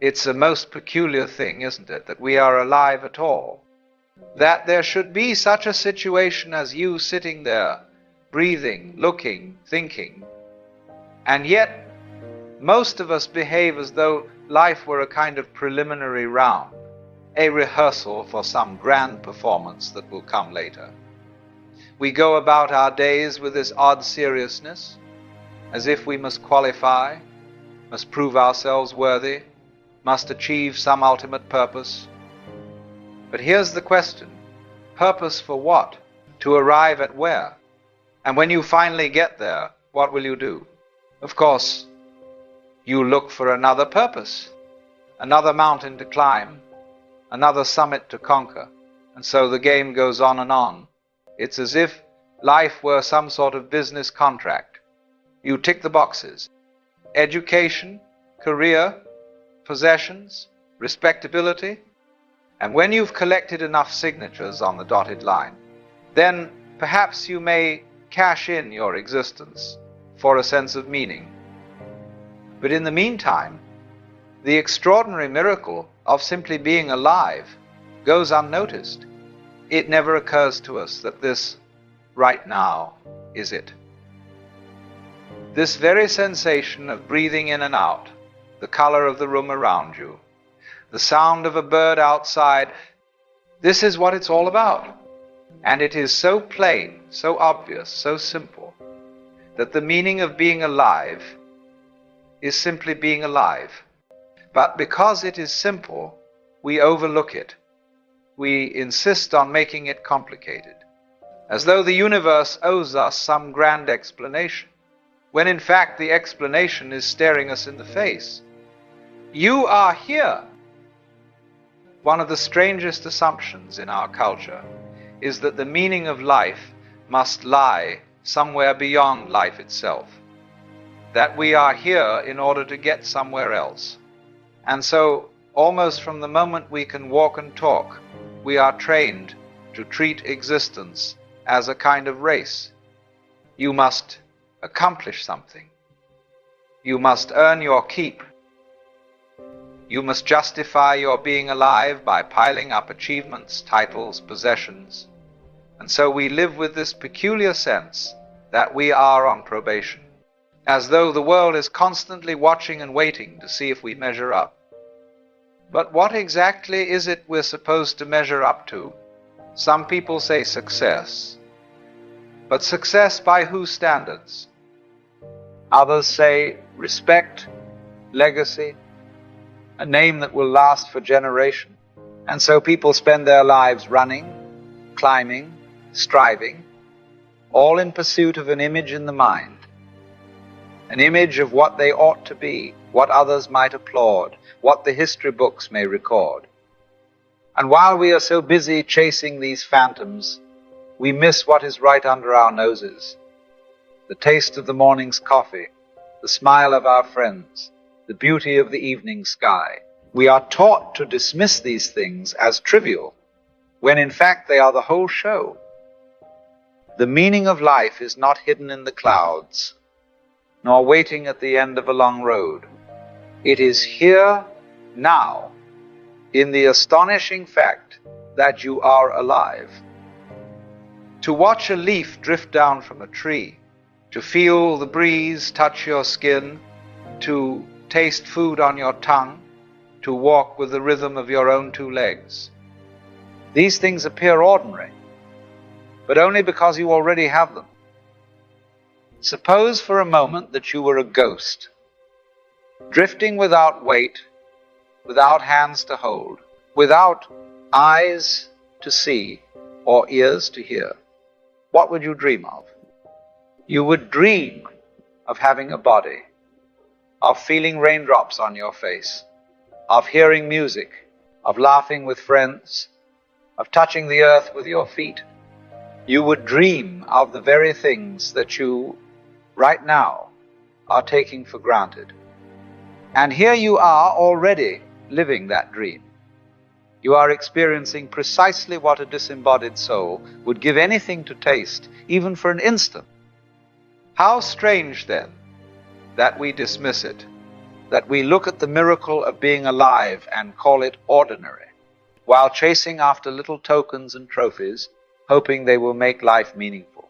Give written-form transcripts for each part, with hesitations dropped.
It's a most peculiar thing, isn't it, that we are alive at all? That there should be such a situation as you sitting there, breathing, looking, thinking, and yet most of us behave as though life were a kind of preliminary round, a rehearsal for some grand performance that will come later. We go about our days with this odd seriousness, as if we must qualify, must prove ourselves worthy, must achieve some ultimate purpose. But here's the question: purpose for what? To arrive at where? And when you finally get there, what will you do? Of course, you look for another purpose, another mountain to climb, another summit to conquer. And so the game goes on and on. It's as if life were some sort of business contract. You tick the boxes: education, career, possessions, respectability. And when you've collected enough signatures on the dotted line, then perhaps you may cash in your existence for a sense of meaning. But in the meantime, the extraordinary miracle of simply being alive goes unnoticed. It never occurs to us that this right now is it. This very sensation of breathing in and out, the color of the room around you, the sound of a bird outside, this is what it's all about. And it is so plain, so obvious, so simple, that the meaning of being alive is simply being alive. But because it is simple, we overlook it. We insist on making it complicated, as though the universe owes us some grand explanation, when in fact the explanation is staring us in the face. You are here. One of the strangest assumptions in our culture is that the meaning of life must lie somewhere beyond life itself, that we are here in order to get somewhere else. And so, almost from the moment we can walk and talk, we are trained to treat existence as a kind of race. You must accomplish something. You must earn your keep. You must justify your being alive by piling up achievements, titles, possessions. And so we live with this peculiar sense that we are on probation, as though the world is constantly watching and waiting to see if we measure up. But what exactly is it we're supposed to measure up to? Some people say success. But success by whose standards? Others say respect, legacy, a name that will last for generations. And so people spend their lives running, climbing, striving, all in pursuit of an image in the mind, an image of what they ought to be, what others might applaud, what the history books may record. And while we are so busy chasing these phantoms, we miss what is right under our noses: the taste of the morning's coffee, the smile of our friends, the beauty of the evening sky. We are taught to dismiss these things as trivial, when in fact they are the whole show. The meaning of life is not hidden in the clouds, nor waiting at the end of a long road. It is here, now, in the astonishing fact that you are alive. To watch a leaf drift down from a tree, to feel the breeze touch your skin, to taste food on your tongue, to walk with the rhythm of your own two legs. These things appear ordinary, but only because you already have them. Suppose for a moment that you were a ghost, drifting without weight, without hands to hold, without eyes to see or ears to hear. What would you dream of? You would dream of having a body, of feeling raindrops on your face, of hearing music, of laughing with friends, of touching the earth with your feet. You would dream of the very things that you, right now, are taking for granted. And here you are already living that dream. You are experiencing precisely what a disembodied soul would give anything to taste, even for an instant. How strange, then, that we dismiss it, that we look at the miracle of being alive and call it ordinary, while chasing after little tokens and trophies, hoping they will make life meaningful.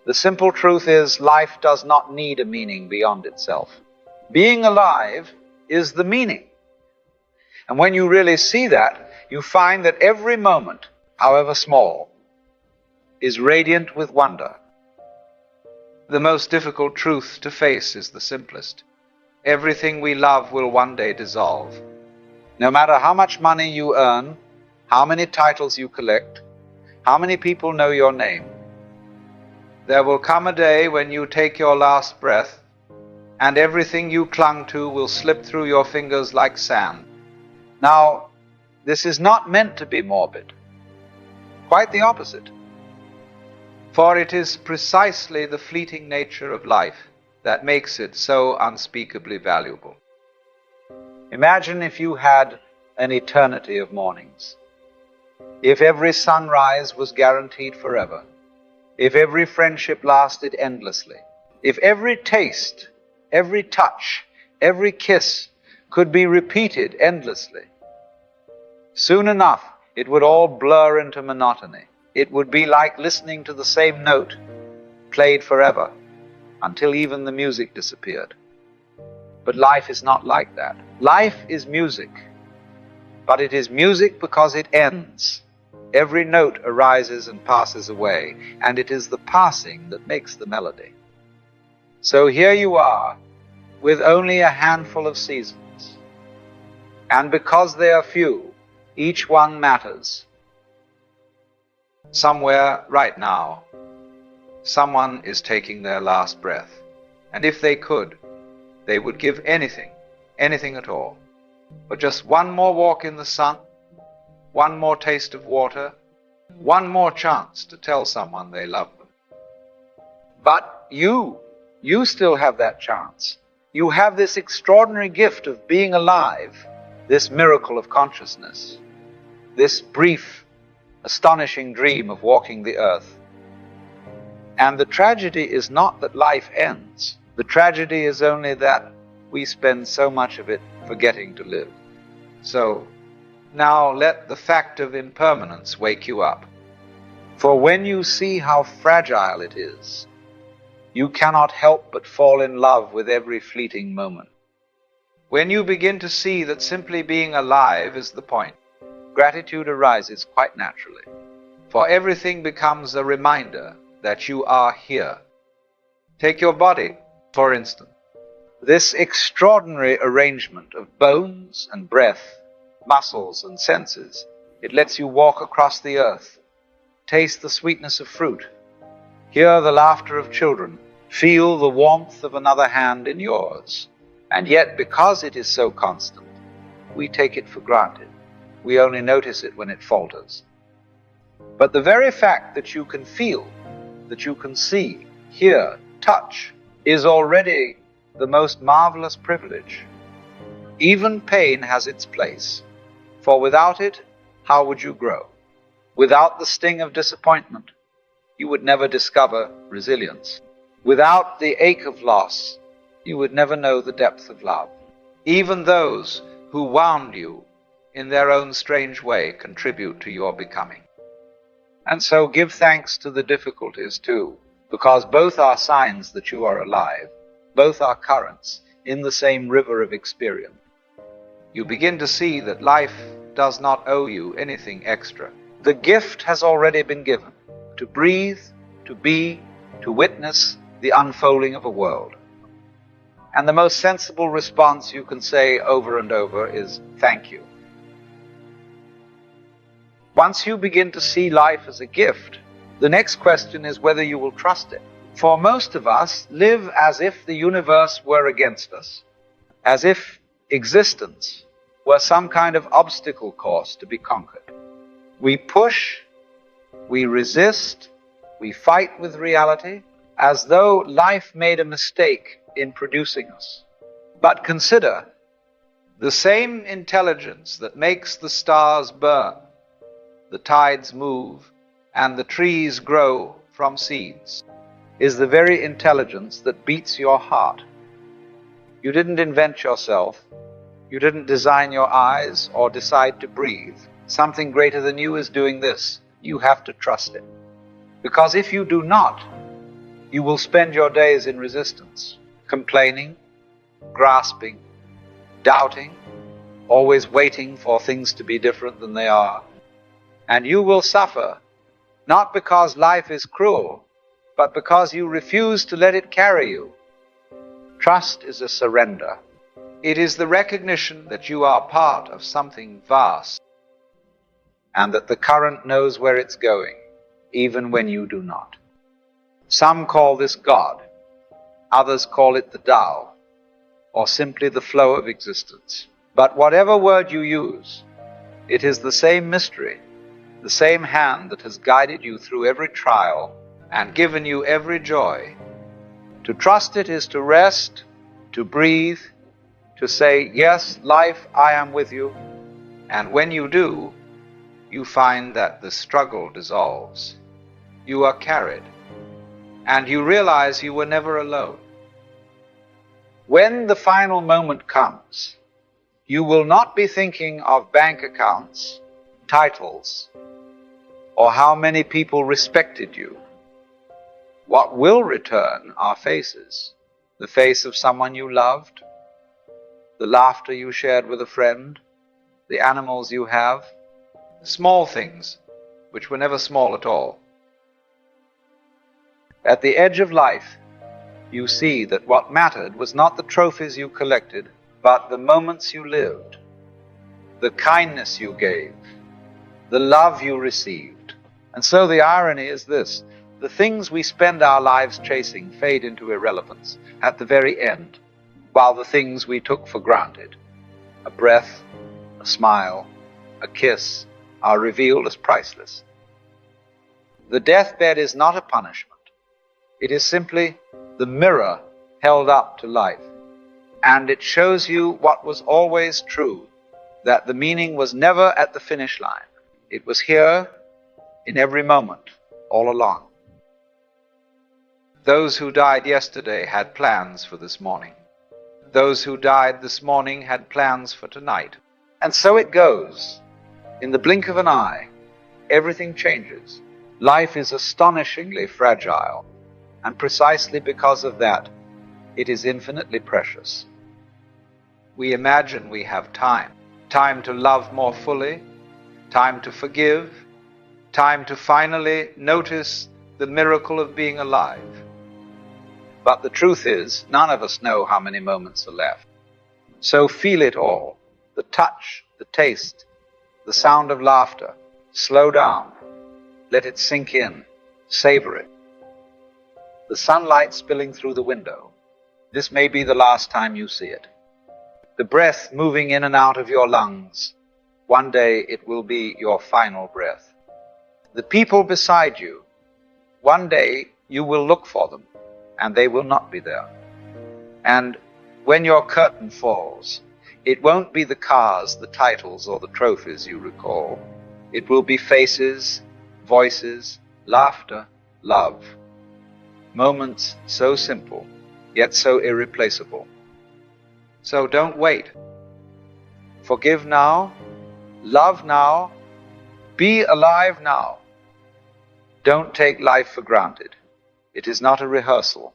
The simple truth is, life does not need a meaning beyond itself. Being alive is the meaning. And when you really see that, you find that every moment, however small, is radiant with wonder. The most difficult truth to face is the simplest. Everything we love will one day dissolve. No matter how much money you earn, how many titles you collect, how many people know your name, there will come a day when you take your last breath, and everything you clung to will slip through your fingers like sand. Now, this is not meant to be morbid. Quite the opposite. For it is precisely the fleeting nature of life that makes it so unspeakably valuable. Imagine if you had an eternity of mornings. If every sunrise was guaranteed forever. If every friendship lasted endlessly. If every taste, every touch, every kiss could be repeated endlessly. Soon enough, it would all blur into monotony. It would be like listening to the same note, played forever, until even the music disappeared. But life is not like that. Life is music, but it is music because it ends. Every note arises and passes away, and it is the passing that makes the melody. So here you are, with only a handful of seasons, and because they are few, each one matters. Somewhere right now, someone is taking their last breath, and if they could, they would give anything at all, for just one more walk in the sun, one more taste of water, one more chance to tell someone they love them. But you still have that chance. You have this extraordinary gift of being alive, this miracle of consciousness, this brief, astonishing dream of walking the earth. And the tragedy is not that life ends. The tragedy is only that we spend so much of it forgetting to live. So, now let the fact of impermanence wake you up. For when you see how fragile it is, you cannot help but fall in love with every fleeting moment. When you begin to see that simply being alive is the point, gratitude arises quite naturally, for everything becomes a reminder that you are here. Take your body, for instance. This extraordinary arrangement of bones and breath, muscles and senses, it lets you walk across the earth, taste the sweetness of fruit, hear the laughter of children, feel the warmth of another hand in yours. And yet, because it is so constant, we take it for granted. We only notice it when it falters. But the very fact that you can feel, that you can see, hear, touch, is already the most marvelous privilege. Even pain has its place, for without it, how would you grow? Without the sting of disappointment, you would never discover resilience. Without the ache of loss, you would never know the depth of love. Even those who wound you in their own strange way contribute to your becoming. And so give thanks to the difficulties too, because both are signs that you are alive. Both are currents in the same river of experience. You begin to see that life does not owe you anything extra. The gift has already been given, to breathe, to be, to witness the unfolding of a world. And the most sensible response you can say over and over is, thank you. Once you begin to see life as a gift, the next question is whether you will trust it. For most of us live as if the universe were against us, as if existence were some kind of obstacle course to be conquered. We push, we resist, we fight with reality, as though life made a mistake in producing us. But consider, the same intelligence that makes the stars burn, the tides move, and the trees grow from seeds, is the very intelligence that beats your heart. You didn't invent yourself. You didn't design your eyes or decide to breathe. Something greater than you is doing this. You have to trust it. Because if you do not, you will spend your days in resistance, complaining, grasping, doubting, always waiting for things to be different than they are. And you will suffer, not because life is cruel, but because you refuse to let it carry you. Trust is a surrender. It is the recognition that you are part of something vast, and that the current knows where it's going, even when you do not. Some call this God, others call it the Tao, or simply the flow of existence. But whatever word you use, it is the same mystery, the same hand that has guided you through every trial and given you every joy. To trust it is to rest, to breathe, to say, yes, life, I am with you. And when you do, you find that the struggle dissolves. You are carried, and you realize you were never alone. When the final moment comes, you will not be thinking of bank accounts, titles, or how many people respected you. What will return are faces, the face of someone you loved, the laughter you shared with a friend, the animals you have, small things which were never small at all. At the edge of life, you see that what mattered was not the trophies you collected, but the moments you lived, the kindness you gave, the love you received. And so the irony is this: the things we spend our lives chasing fade into irrelevance at the very end, while the things we took for granted, a breath, a smile, a kiss, are revealed as priceless. The deathbed is not a punishment. It is simply the mirror held up to life. And it shows you what was always true, that the meaning was never at the finish line. It was here in every moment, all along. Those who died yesterday had plans for this morning. Those who died this morning had plans for tonight. And so it goes. In the blink of an eye, everything changes. Life is astonishingly fragile, and precisely because of that, it is infinitely precious. We imagine we have time to love more fully, time to forgive, time to finally notice the miracle of being alive. But the truth is, none of us know how many moments are left. So feel it all, the touch, the taste, the sound of laughter. Slow down, let it sink in, savor it. The sunlight spilling through the window. This may be the last time you see it. The breath moving in and out of your lungs. One day it will be your final breath. The people beside you. One day you will look for them, and they will not be there. And when your curtain falls, it won't be the cars, the titles, or the trophies you recall. It will be faces, voices, laughter, love. Moments so simple, yet so irreplaceable. So don't wait. Forgive now, love now, be alive now. Don't take life for granted. It is not a rehearsal.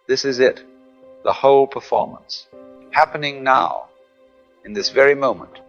This is it, the whole performance, happening now, in this very moment.